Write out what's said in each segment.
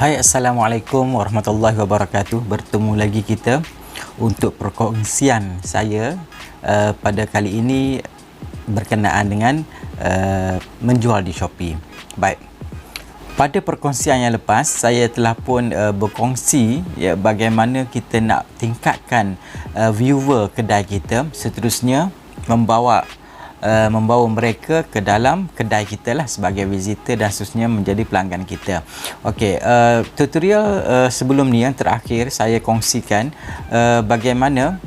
Hai, Assalamualaikum warahmatullahi wabarakatuh. Bertemu lagi kita untuk perkongsian saya pada kali ini berkenaan dengan menjual di Shopee. Baik. Pada perkongsian yang lepas, saya telah pun berkongsi bagaimana kita nak tingkatkan viewer kedai kita, seterusnya membawa mereka ke dalam kedai kita lah sebagai visitor dan seterusnya menjadi pelanggan kita. Okey, tutorial sebelum ni yang terakhir saya kongsikan bagaimana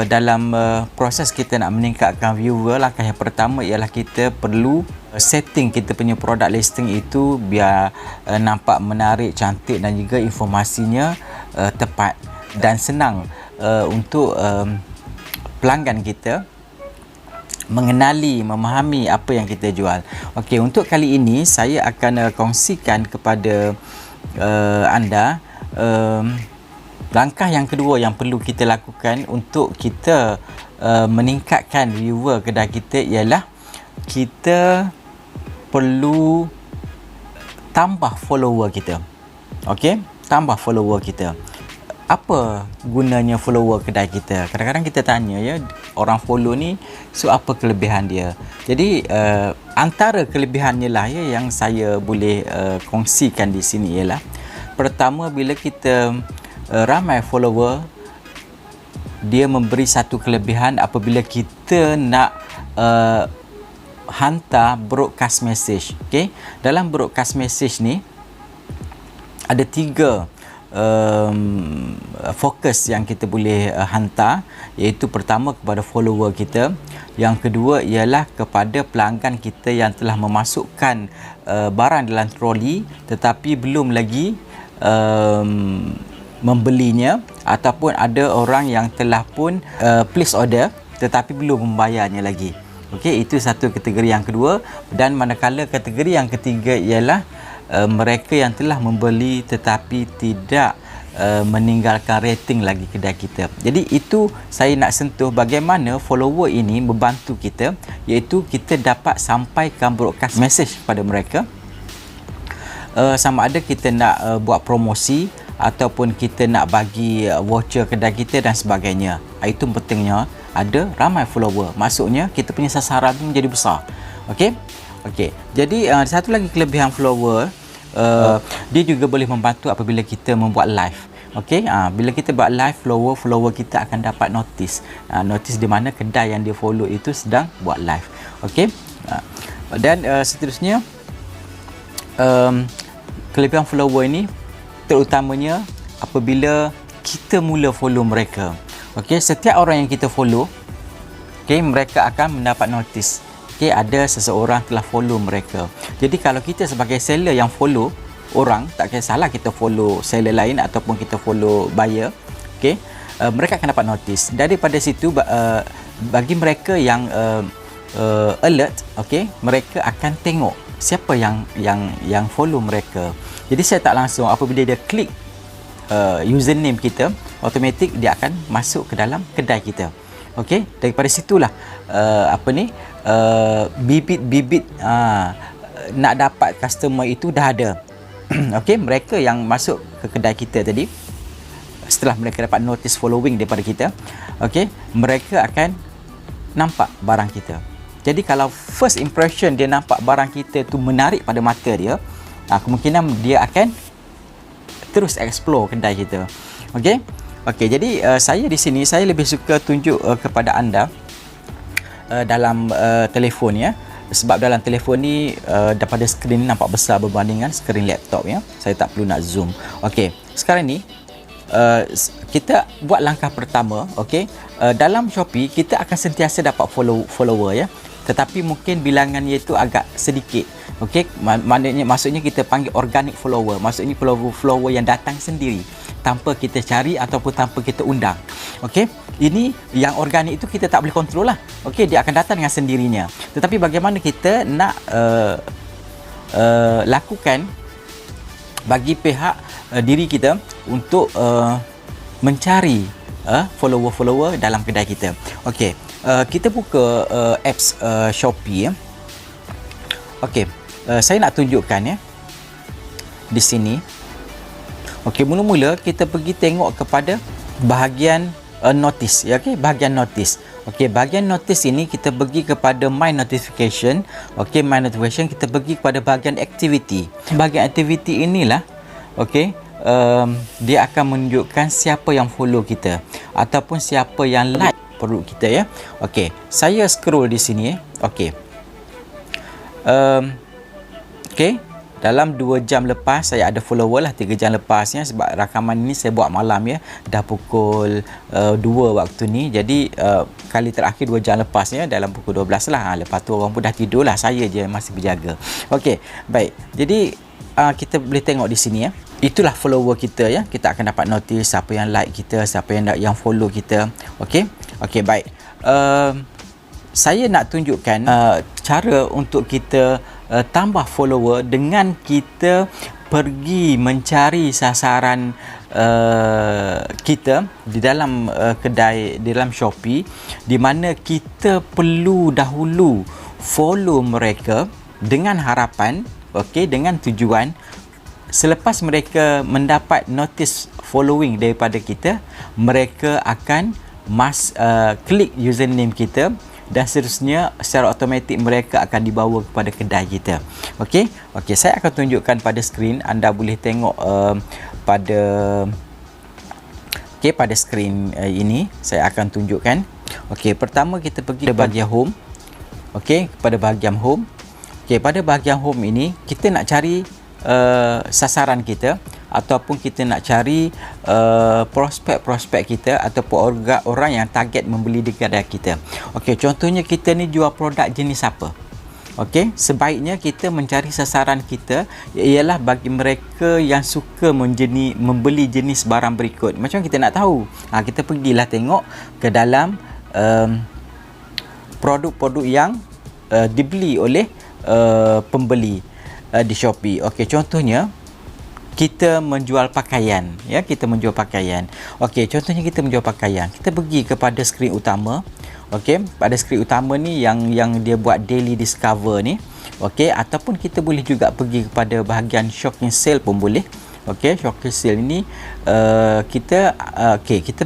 dalam proses kita nak meningkatkan viewer. Langkah yang pertama ialah kita perlu setting kita punya product listing itu biar nampak menarik, cantik dan juga informasinya tepat dan senang untuk pelanggan kita mengenali, memahami apa yang kita jual. Okey, untuk kali ini saya akan kongsikan kepada anda langkah yang kedua yang perlu kita lakukan untuk kita meningkatkan viewer kedai kita ialah kita perlu tambah follower kita. Okey, tambah follower kita. Apa gunanya follower kedai kita? Kadang-kadang kita tanya orang follow ni, so apa kelebihan dia? Jadi antara kelebihannya lah yang saya boleh kongsikan di sini ialah, pertama, bila kita ramai follower, dia memberi satu kelebihan apabila kita nak hantar broadcast message. Okay? Dalam broadcast message ni ada tiga fokus yang kita boleh hantar, iaitu pertama kepada follower kita, yang kedua ialah kepada pelanggan kita yang telah memasukkan barang dalam troli tetapi belum lagi membelinya, ataupun ada orang yang telah pun place order tetapi belum membayarnya lagi. Okey, itu satu kategori yang kedua. Dan manakala kategori yang ketiga ialah mereka yang telah membeli tetapi tidak meninggalkan rating lagi kedai kita. Jadi itu saya nak sentuh bagaimana follower ini membantu kita, iaitu kita dapat sampaikan broadcast message kepada mereka, sama ada kita nak buat promosi ataupun kita nak bagi voucher kedai kita dan sebagainya. Itu pentingnya ada ramai follower, maksudnya kita punya sasaran menjadi besar. Okey. Jadi satu lagi kelebihan follower, dia juga boleh membantu apabila kita membuat live. Okey, bila kita buat live, follower kita akan dapat notice di mana kedai yang dia follow itu sedang buat live. Okey, dan seterusnya kelebihan follower ini terutamanya apabila kita mula follow mereka. Okey, setiap orang yang kita follow, okey, mereka akan mendapat notice. Okey, ada seseorang telah follow mereka. Jadi kalau kita sebagai seller yang follow orang, tak kisahlah kita follow seller lain ataupun kita follow buyer, okey, mereka akan dapat notice. Daripada situ bagi mereka yang alert, okey, mereka akan tengok siapa yang follow mereka. Jadi saya tak langsung, apabila dia klik username kita, automatik dia akan masuk ke dalam kedai kita. Okey, daripada situlah bibit-bibit nak dapat customer itu dah ada. Okey, mereka yang masuk ke kedai kita tadi, setelah mereka dapat notice following daripada kita, okey, mereka akan nampak barang kita. Jadi kalau first impression dia nampak barang kita tu menarik pada mata dia, kemungkinan dia akan terus explore kedai kita. Okey, jadi saya di sini saya lebih suka tunjuk kepada anda dalam telefon ya. Sebab dalam telefon ni daripada skrin ni nampak besar berbandingkan skrin laptop ya. Saya tak perlu nak zoom. Okey, sekarang ni kita buat langkah pertama. Okey, dalam Shopee kita akan sentiasa dapat follower ya. Tetapi mungkin bilangannya itu agak sedikit. Okey, maksudnya kita panggil organic follower. Maksudnya follower yang datang sendiri tanpa kita cari ataupun tanpa kita undang. Okey, ini yang organik itu kita tak boleh kontrol lah. Okey, dia akan datang dengan sendirinya. Tetapi bagaimana kita nak lakukan bagi pihak diri kita untuk mencari follower-follower dalam kedai kita. Okey, kita buka apps Shopee ya. Okey, saya nak tunjukkan ya di sini. Okey, mula-mula kita pergi tengok kepada bahagian notice, ya, okey, bahagian notice. Okey, bahagian notice ini kita pergi kepada my notification. Okey, my notification, kita pergi kepada bahagian activity. Bahagian activity inilah, okey, dia akan menunjukkan siapa yang follow kita ataupun siapa yang like produk kita, ya. Okey, saya scroll di sini, okey. Okey, dalam 2 jam lepas saya ada follower lah, 3 jam lepasnya, sebab rakaman ini saya buat malam, ya, dah pukul 2 waktu ni. Jadi kali terakhir 2 jam lepasnya dalam pukul 12 lah. Lepas tu orang pun dah tidur lah, saya je masih berjaga. Okey, baik. Jadi kita boleh tengok di sini, ya. Itulah follower kita, ya. Kita akan dapat notice siapa yang like kita, siapa yang follow kita. Okey. Okey, baik. Saya nak tunjukkan cara untuk kita tambah follower dengan kita pergi mencari sasaran kita di dalam kedai, di dalam Shopee, di mana kita perlu dahulu follow mereka dengan harapan, okey, dengan tujuan selepas mereka mendapat notice following daripada kita, mereka akan klik username kita dan seterusnya secara automatik mereka akan dibawa kepada kedai kita. Okey, okey, saya akan tunjukkan pada skrin. Anda boleh tengok pada skrin ini saya akan tunjukkan. Okey, pertama kita pergi ke bahagian home. Okey, kepada bahagian home. Okey, pada bahagian home ini kita nak cari sasaran kita ataupun kita nak cari prospek-prospek kita ataupun orang yang target membeli di kedai kita. Okey, contohnya kita ni jual produk jenis apa? Okey, sebaiknya kita mencari sasaran kita ialah bagi mereka yang suka membeli jenis barang berikut. Macam kita nak tahu, kita pergilah tengok ke dalam produk-produk yang dibeli oleh pembeli di Shopee. Okey, contohnya kita menjual pakaian, ya, kita menjual pakaian. Okey, contohnya kita menjual pakaian. Kita pergi kepada skrin utama. Okey, pada skrin utama ni yang dia buat daily discover ni. Okey, ataupun kita boleh juga pergi kepada bahagian shocking sale pun boleh. Okey, shocking sale ni kita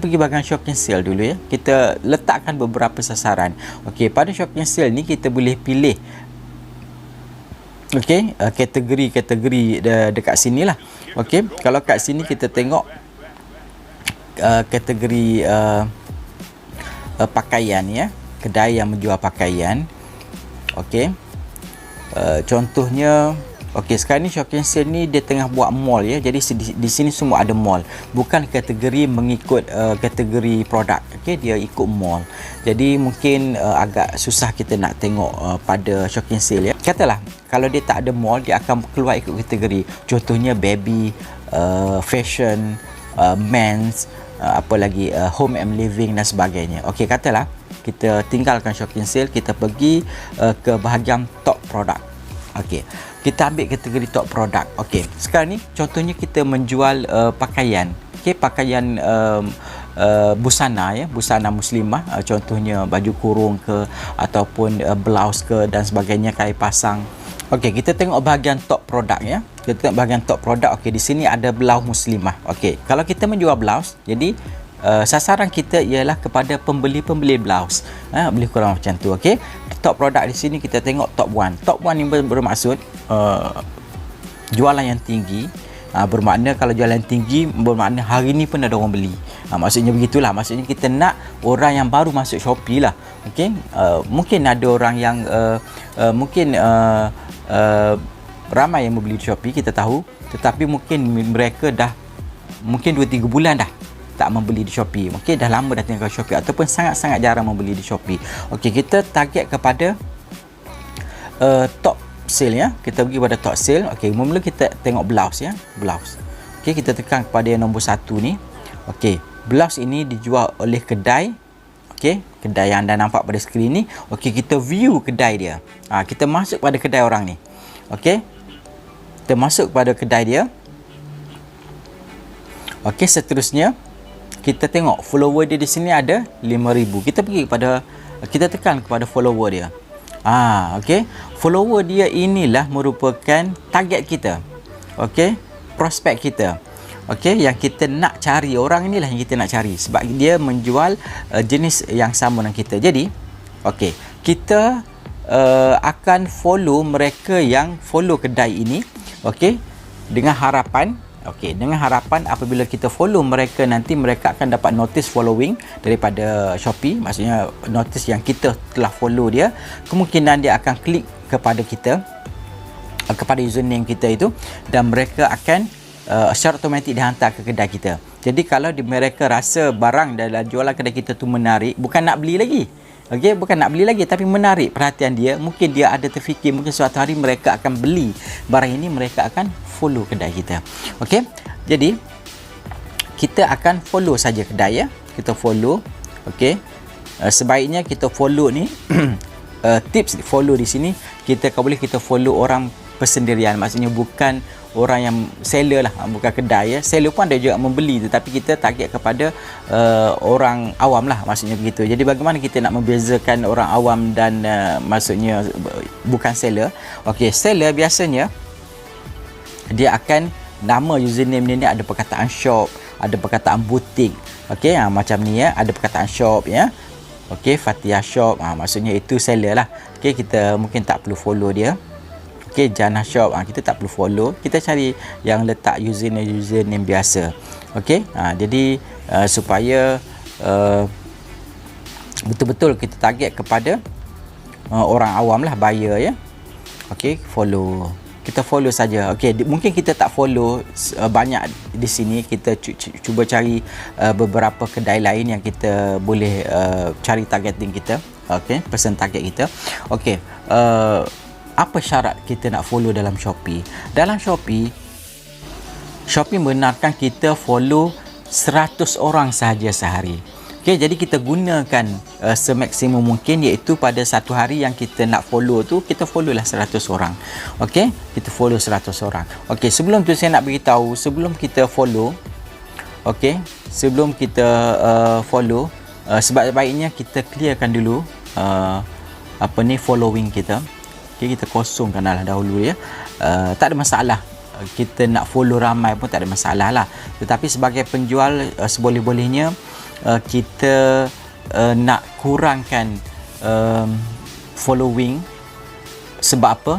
pergi bahagian shocking sale dulu, ya. Kita letakkan beberapa sasaran. Okey, pada shocking sale ni kita boleh pilih kategori dekat sini lah. Okey, kalau kat sini kita tengok kategori pakaian, ya, kedai yang menjual pakaian. Okey, contohnya, okey, sekarang ni shocking sale ni dia tengah buat mall, ya. Jadi di sini semua ada mall, bukan kategori mengikut kategori produk. Okey, dia ikut mall. Jadi mungkin agak susah kita nak tengok pada shocking sale, ya. Katalah kalau dia tak ada mall, dia akan keluar ikut kategori. Contohnya baby, fashion, men's, apa lagi, home and living dan sebagainya. Okey, katalah kita tinggalkan shocking sale, kita pergi ke bahagian top product. Okey, kita ambil kategori top product. Okey, sekarang ni contohnya kita menjual pakaian. Okey, pakaian busana, ya, busana muslimah, contohnya baju kurung ke ataupun blouse ke dan sebagainya, kain pasang. Okey, kita tengok bahagian top produk, ya. Kita tengok bahagian top produk. Okey, di sini ada blouse muslimah. Okey, kalau kita menjual blouse, jadi sasaran kita ialah kepada pembeli-pembeli blouse. Boleh kurang macam tu. Okey, top produk di sini kita tengok top 1. Top 1 ni bermaksud jualan yang tinggi. Bermakna kalau jualan tinggi bermakna hari ni pun ada orang beli. Maksudnya begitulah. Maksudnya kita nak orang yang baru masuk Shopee lah. Okey, mungkin ada orang yang ramai yang membeli di Shopee, kita tahu, tetapi mungkin mereka dah 2-3 bulan dah tak membeli di Shopee. Okey, dah lama dah tinggal Shopee ataupun sangat-sangat jarang membeli di Shopee. Okey, kita target kepada top sale, ya. Kita pergi pada top sale. Okey, mula-mula kita tengok blouse, ya, blouse. Okey, kita tekan kepada yang nombor 1 ni. Okey, blouse ini dijual oleh kedai. Okey, kedai yang anda nampak pada skrin ni. Okey, kita view kedai dia. Kita masuk pada kedai orang ni. Okey, kita masuk pada kedai dia. Okey, seterusnya kita tengok follower dia di sini ada 5,000. Kita tekan kepada follower dia. Okey, follower dia inilah merupakan target kita. Okey, prospek kita. Okey, yang kita nak cari, orang inilah yang kita nak cari sebab dia menjual jenis yang sama dengan kita. Jadi, okey, kita akan follow mereka yang follow kedai ini, okey, dengan harapan apabila kita follow mereka, nanti mereka akan dapat notice following daripada Shopee, maksudnya notice yang kita telah follow dia. Kemungkinan dia akan klik kepada kita, kepada username kita itu, dan mereka akan secara automatik dihantar ke kedai kita. Jadi kalau mereka rasa barang dalam jualan kedai kita tu menarik, bukan nak beli lagi, okey, bukan nak beli lagi, tapi menarik perhatian dia, mungkin dia ada terfikir mungkin suatu hari mereka akan beli barang ini, mereka akan follow kedai kita. Okey, jadi kita akan follow saja kedai, ya, kita follow. Okey, sebaiknya kita follow ni tips follow di sini, kita kalau boleh kita follow orang persendirian, maksudnya bukan orang yang seller lah, bukan kedai, ya. Seller pun ada juga membeli, tetapi kita target kepada orang awam lah, maksudnya begitu. Jadi bagaimana kita nak membezakan orang awam dan maksudnya bukan seller? Okey, seller biasanya dia akan nama username dia ni ada perkataan shop, ada perkataan butik. Okey, macam ni, ya, ada perkataan shop, ya. Okey, Fathia Shop, maksudnya itu seller lah. Okey, kita mungkin tak perlu follow dia. Okey, Jannah Shop, kita tak perlu follow. Kita cari yang letak username biasa. Okey, jadi supaya betul-betul kita target kepada orang awam lah, buyer, ya. Okey, follow. Kita follow saja. Okey, mungkin kita tak follow banyak di sini. Kita cuba cari beberapa kedai lain yang kita boleh cari targeting kita. Okey, person target kita. Okey, apa syarat kita nak follow dalam Shopee? Dalam Shopee benarkan kita follow 100 orang sahaja sehari. Okey, jadi kita gunakan semaksimum mungkin, iaitu pada satu hari yang kita nak follow tu, kita follow lah 100 orang. Okey, kita follow 100 orang. Okey, sebelum tu saya nak beritahu, sebelum kita follow, okey, sebelum kita follow, sebaiknya kita clearkan dulu following kita. Okay, kita kosongkan lah dahulu, ya. Tak ada masalah, kita nak follow ramai pun tak ada masalah lah. Tetapi sebagai penjual, seboleh-bolehnya kita nak kurangkan following. Sebab apa?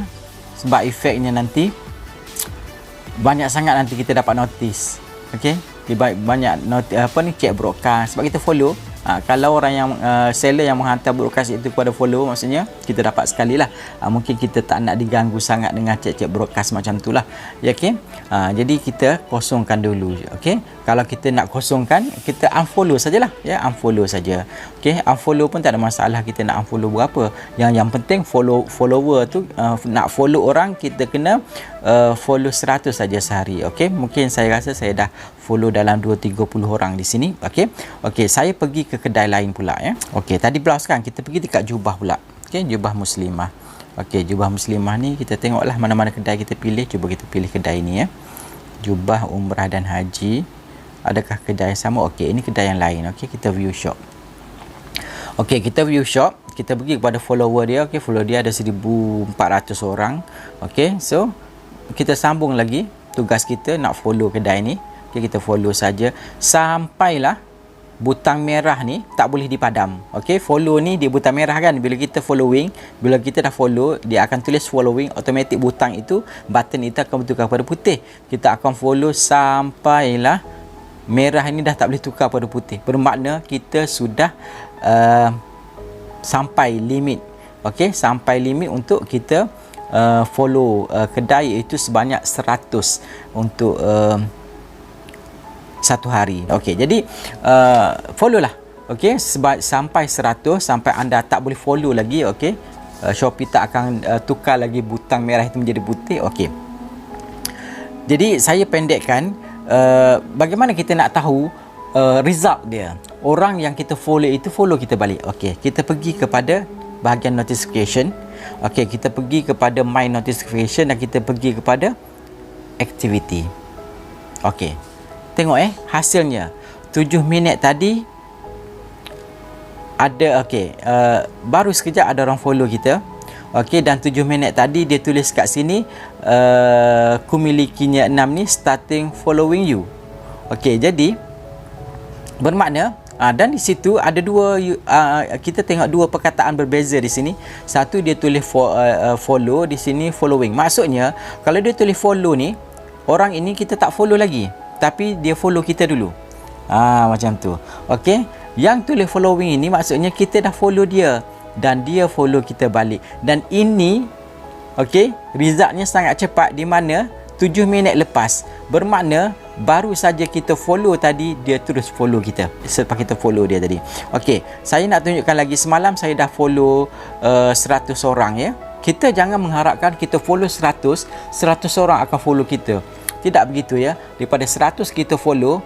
Sebab efeknya nanti banyak sangat nanti kita dapat notice. Okey, banyak check broadcast sebab kita follow. Kalau orang yang seller yang menghantar broadcast itu kepada follow, maksudnya kita dapat sekali lah. Mungkin kita tak nak diganggu sangat dengan cek-cek broadcast macam tu lah, ya. Okay? Jadi kita kosongkan dulu. Okay? Kalau kita nak kosongkan, kita unfollow sajalah, ya, unfollow saja. Okay? Unfollow pun tak ada masalah, kita nak unfollow berapa. Yang penting follower tu, nak follow orang, kita kena follow 100 saja sehari. Okay? Mungkin saya rasa saya dah follow dalam 2-30 orang di sini. Okey. Okey, saya pergi ke kedai lain pula, ya. Okey, tadi browse kan, kita pergi dekat Jubah pula. Okey, Jubah Muslimah. Okey, Jubah Muslimah ni kita tengoklah mana-mana kedai kita pilih. Cuba kita pilih kedai ni, ya. Jubah Umrah dan Haji. Adakah kedai yang sama? Okey, ini kedai yang lain. Okey, kita view shop. Okey, kita view shop. Kita pergi kepada follower dia. Okey, follower dia ada 1,400 orang. Okey, so kita sambung lagi. Tugas kita nak follow kedai ni. Okay, kita follow saja sampailah butang merah ni tak boleh dipadam. Okey, follow ni dia butang merah kan, bila kita following, bila kita dah follow, dia akan tulis following, automatik butang itu, button itu akan bertukar pada putih. Kita akan follow sampailah merah ini dah tak boleh tukar pada putih. Bermakna kita sudah sampai limit. Okey, sampai limit untuk kita follow kedai, itu sebanyak 100 untuk satu hari. Okey, jadi follow lah. Okey, sampai 100, sampai anda tak boleh follow lagi. Okey, Shopee tak akan tukar lagi butang merah itu menjadi putih. Okey, jadi saya pendekkan bagaimana kita nak tahu result dia. Orang yang kita follow itu follow kita balik. Okey, kita pergi kepada bahagian notification. Okey, kita pergi kepada my notification dan kita pergi kepada activity. Okey, tengok hasilnya 7 minit tadi ada. Okey, baru sekejap ada orang follow kita. Okey, dan 7 minit tadi dia tulis kat sini ku milikinya 6 ni, starting following you. Okey, jadi bermakna dan di situ ada dua kita tengok dua perkataan berbeza di sini. Satu dia tulis follow, di sini following. Maksudnya kalau dia tulis follow ni, orang ini kita tak follow lagi, tapi dia follow kita dulu. Macam tu. Okey, yang tulis following ini maksudnya kita dah follow dia dan dia follow kita balik. Dan ini okey, resultnya sangat cepat, di mana 7 minit lepas. Bermakna baru saja kita follow tadi, dia terus follow kita selepas kita follow dia tadi. Okey, saya nak tunjukkan lagi. Semalam saya dah follow 100 orang ya. Kita jangan mengharapkan kita follow 100 orang akan follow kita. Tidak begitu ya. Daripada 100 kita follow,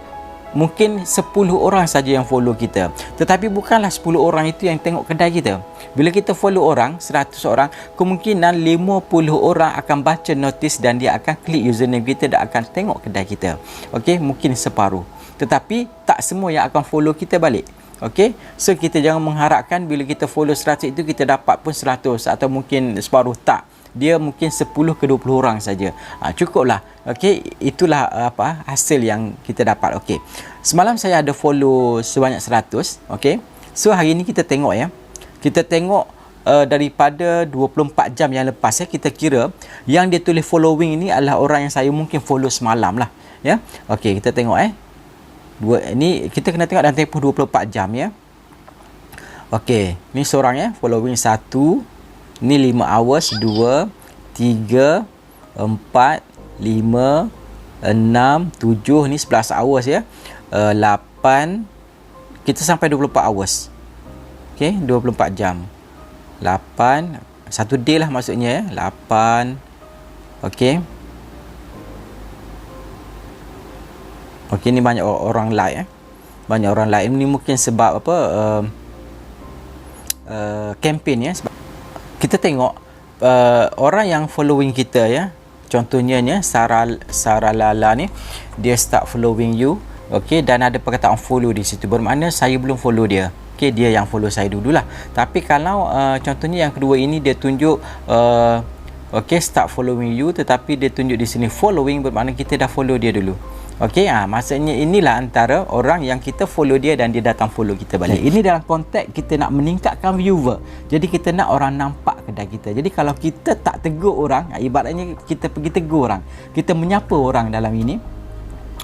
mungkin 10 orang saja yang follow kita. Tetapi bukanlah 10 orang itu yang tengok kedai kita. Bila kita follow orang, 100 orang, kemungkinan 50 orang akan baca notis dan dia akan klik username kita dan akan tengok kedai kita. Okey, mungkin separuh. Tetapi tak semua yang akan follow kita balik. Okey, so kita jangan mengharapkan bila kita follow 100 itu kita dapat pun 100 atau mungkin separuh. Tak. Dia mungkin 10 ke 20 orang saja. Cukuplah. Okey, itulah hasil yang kita dapat. Okey. Semalam saya ada follow sebanyak 100, okey. So hari ni kita tengok ya. Kita tengok daripada 24 jam yang lepas ya, kita kira yang dia tulis following ini adalah orang yang saya mungkin follow semalam lah ya. Okey, kita tengok ini kita kena tengok dalam tempoh 24 jam ya. Okey, ni seorang ya, following 1. Ni 5 hours, 2, 3, 4, 5, 6, 7, ni 11 hours ya. 8, kita sampai 24 hours. Okey, 24 jam. 8, 1 day lah maksudnya ya. 8. Okey. Okey, ni banyak orang like Banyak orang like. Ni mungkin sebab campaign ya. Sebab kita tengok orang yang following kita ya. Contohnya ni Sarah Lala ni, dia start following you. Okey, dan ada perkataan follow di situ. Bermakna saya belum follow dia. Okey, dia yang follow saya dululah. Tapi kalau contohnya yang kedua ini dia tunjuk okey, start following you, tetapi dia tunjuk di sini following, bermakna kita dah follow dia dulu. Okey, maksudnya inilah antara orang yang kita follow dia dan dia datang follow kita balik. Ini dalam konteks kita nak meningkatkan viewer. Jadi kita nak orang nampak kedai kita. Jadi kalau kita tak tegur orang, ibaratnya kita pergi tegur orang, kita menyapa orang dalam ini.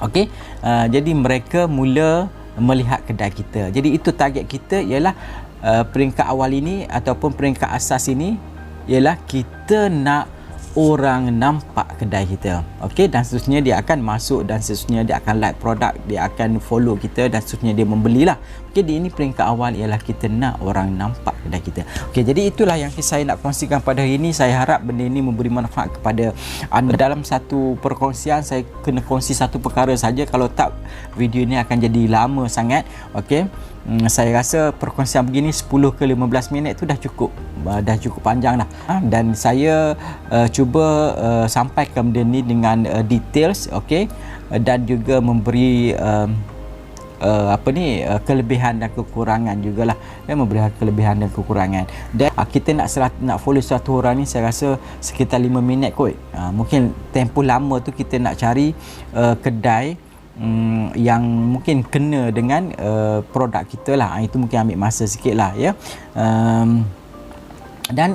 Okey, jadi mereka mula melihat kedai kita. Jadi itu target kita, ialah peringkat awal ini ataupun peringkat asas ini ialah kita nak orang nampak kedai kita. Okey, dan seterusnya dia akan masuk, dan seterusnya dia akan like produk, dia akan follow kita, dan seterusnya dia membelilah. Okey, di ini peringkat awal ialah kita nak orang nampak kedai kita. Okey, jadi itulah yang saya nak kongsikan pada hari ini. Saya harap benda ini memberi manfaat kepada anda. Dalam satu perkongsian saya kena kongsi satu perkara saja, kalau tak video ini akan jadi lama sangat. Okey, saya rasa perkongsian begini 10 ke 15 minit tu dah cukup panjang dah. Dan saya cuba sampaikan benda ni dengan details, okey, dan juga memberi kelebihan dan kekurangan jugalah, memberi kelebihan dan kekurangan. Dan kita nak follow satu orang ni saya rasa sekitar 5 minit kot. Mungkin tempoh lama tu kita nak cari kedai yang mungkin kena dengan produk kita lah. Itu mungkin ambil masa sikit lah ya. Dan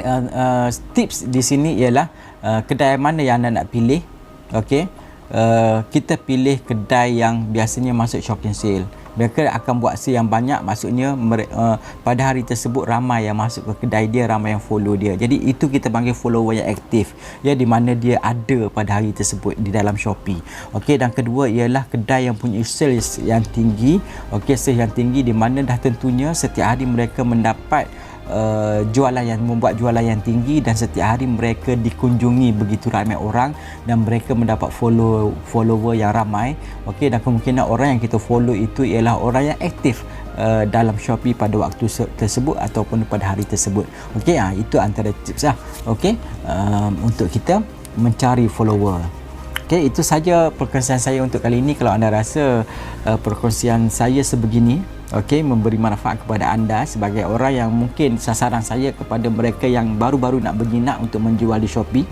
tips di sini ialah kedai mana yang anda nak pilih. Okey, kita pilih kedai yang biasanya masuk shopping sale. Mereka akan buat sale yang banyak, maksudnya pada hari tersebut ramai yang masuk ke kedai dia, ramai yang follow dia. Jadi itu kita panggil follower yang aktif ya, di mana dia ada pada hari tersebut di dalam Shopee. Okey, dan kedua ialah kedai yang punya sales yang tinggi. Okey, sales yang tinggi di mana dah tentunya setiap hari mereka mendapat membuat jualan yang tinggi, dan setiap hari mereka dikunjungi begitu ramai orang dan mereka mendapat follower yang ramai. Okey, dan kemungkinan orang yang kita follow itu ialah orang yang aktif dalam Shopee pada waktu tersebut ataupun pada hari tersebut. Okey, itu antara tips lah. Okey, untuk kita mencari follower. Okey, itu saja perkongsian saya untuk kali ini. Kalau anda rasa perkongsian saya sebegini memberi manfaat kepada anda sebagai orang yang mungkin sasaran saya kepada mereka yang baru-baru nak berminat untuk menjual di Shopee.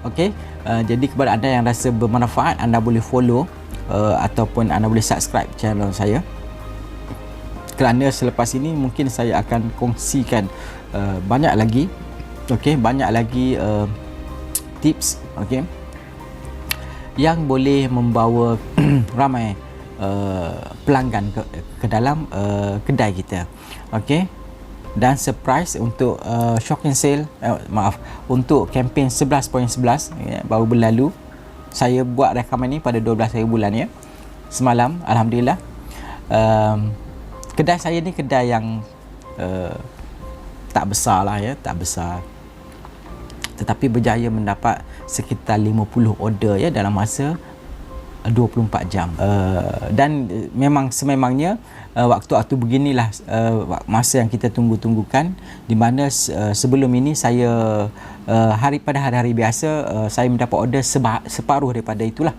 Okey, jadi kepada anda yang rasa bermanfaat, anda boleh follow ataupun anda boleh subscribe channel saya, kerana selepas ini mungkin saya akan kongsikan banyak lagi banyak lagi tips yang boleh membawa ramai pelanggan ke dalam kedai kita. Dan surprise untuk shocking sale, untuk kempen 11.11 baru berlalu. Saya buat rakaman ni pada 12 hari bulan ya, semalam. Alhamdulillah, kedai saya ni kedai yang tak besar lah ya, tak besar, tetapi berjaya mendapat sekitar 50 order ya dalam masa 24 jam. Dan memang sememangnya waktu-waktu beginilah masa yang kita tunggu-tunggukan, di mana sebelum ini saya pada hari-hari biasa saya mendapat order separuh daripada itulah.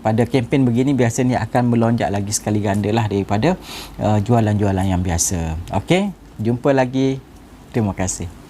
Pada kempen begini biasanya akan melonjak lagi sekali ganda lah daripada jualan-jualan yang biasa. Jumpa lagi. Terima kasih.